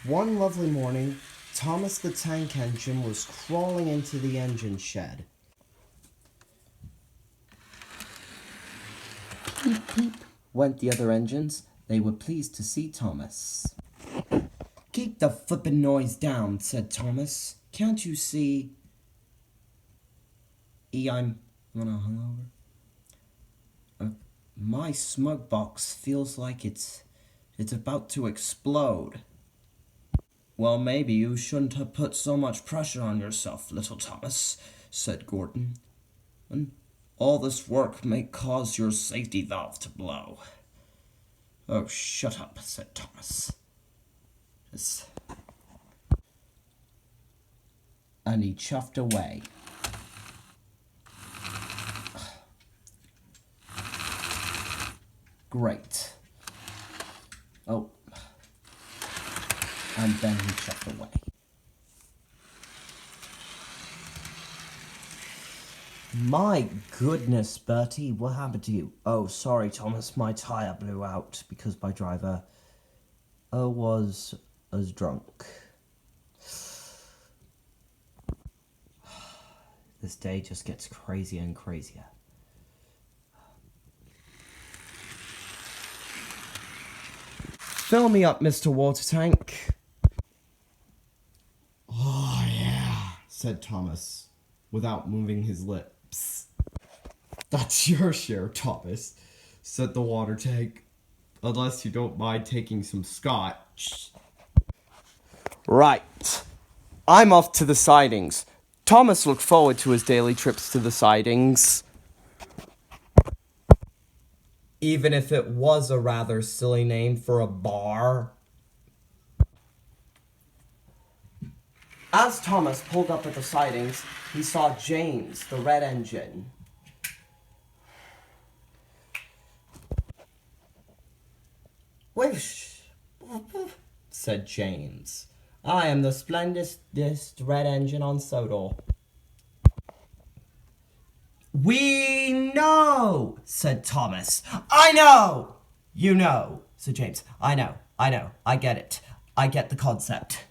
One lovely morning, Thomas the Tank Engine was crawling into the engine shed. Peep, peep, went the other engines. They were pleased to see Thomas. Keep the flippin' noise down, said Thomas. Can't you see? I'm on a hungover. My smug box feels like it's about to explode. Well, maybe you shouldn't have put so much pressure on yourself, little Thomas, said Gordon. And all this work may cause your safety valve to blow. Oh, shut up, said Thomas. And he chuffed away. Great. Oh. And then he chuffed away. My goodness, Bertie, what happened to you? Oh, sorry, Thomas, my tyre blew out because my driver was drunk. This day just gets crazier and crazier. Fill me up, Mr. Water Tank. Oh, yeah, said Thomas, without moving his lips. That's your share, Thomas, said the water tank. Unless you don't mind taking some scotch. Right. I'm off to the sidings. Thomas looked forward to his daily trips to the sidings. Even if it was a rather silly name for a bar. As Thomas pulled up at the sidings, he saw James, the red engine. Wish, said James. I am the splendidest red engine on Sodor. We know, said Thomas. I know! You know, said James. I know, I get it. I get the concept.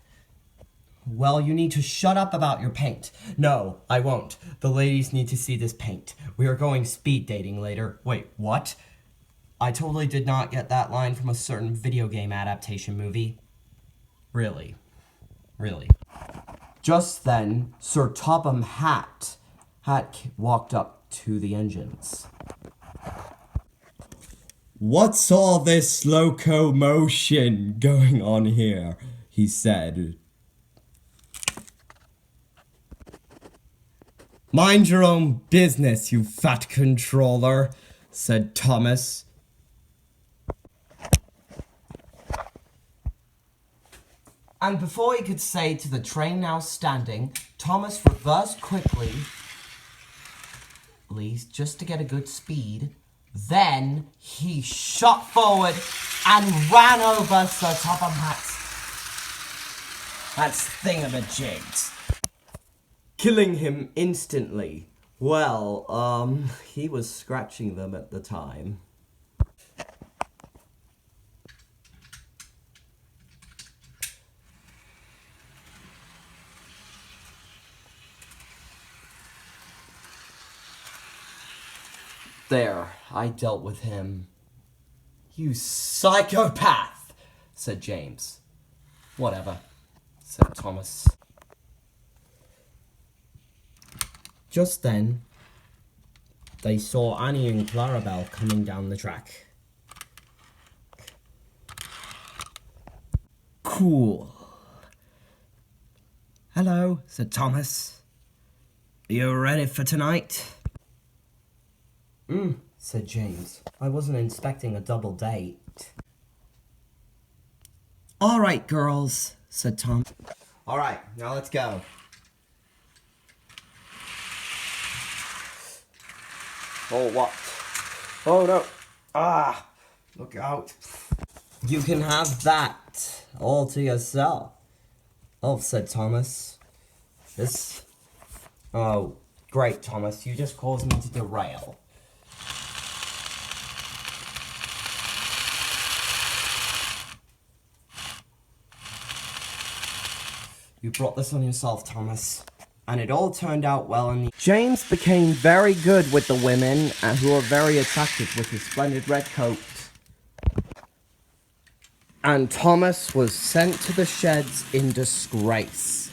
Well, you need to shut up about your paint. No, I won't. The ladies need to see this paint. We are going speed dating later. Wait, what? I totally did not get that line from a certain video game adaptation movie. Really. Just then, Sir Topham Hatt walked up to the engines. What's all this locomotion going on here? He said. Mind your own business, you fat controller, said Thomas. And before he could say to the train now standing, Thomas reversed quickly, just to get a good speed. Then he shot forward and ran over Sir Topham Hatt's thingamajigs, killing him instantly. Well, he was scratching them at the time. There, I dealt with him. You psychopath, said James. Whatever, said Thomas. Just then, they saw Annie and Clarabelle coming down the track. Cool. Hello, said Thomas. Are you ready for tonight? Said James. I wasn't expecting a double date. All right, girls, said Tom. All right, now let's go. Oh, what? Oh, no. Ah, look out. You can have that all to yourself. Oh, said Thomas. Oh, great, Thomas. You just caused me to derail. You brought this on yourself, Thomas. And it all turned out well in the... James became very good with the women, who were very attractive with his splendid red coat. And Thomas was sent to the sheds in disgrace.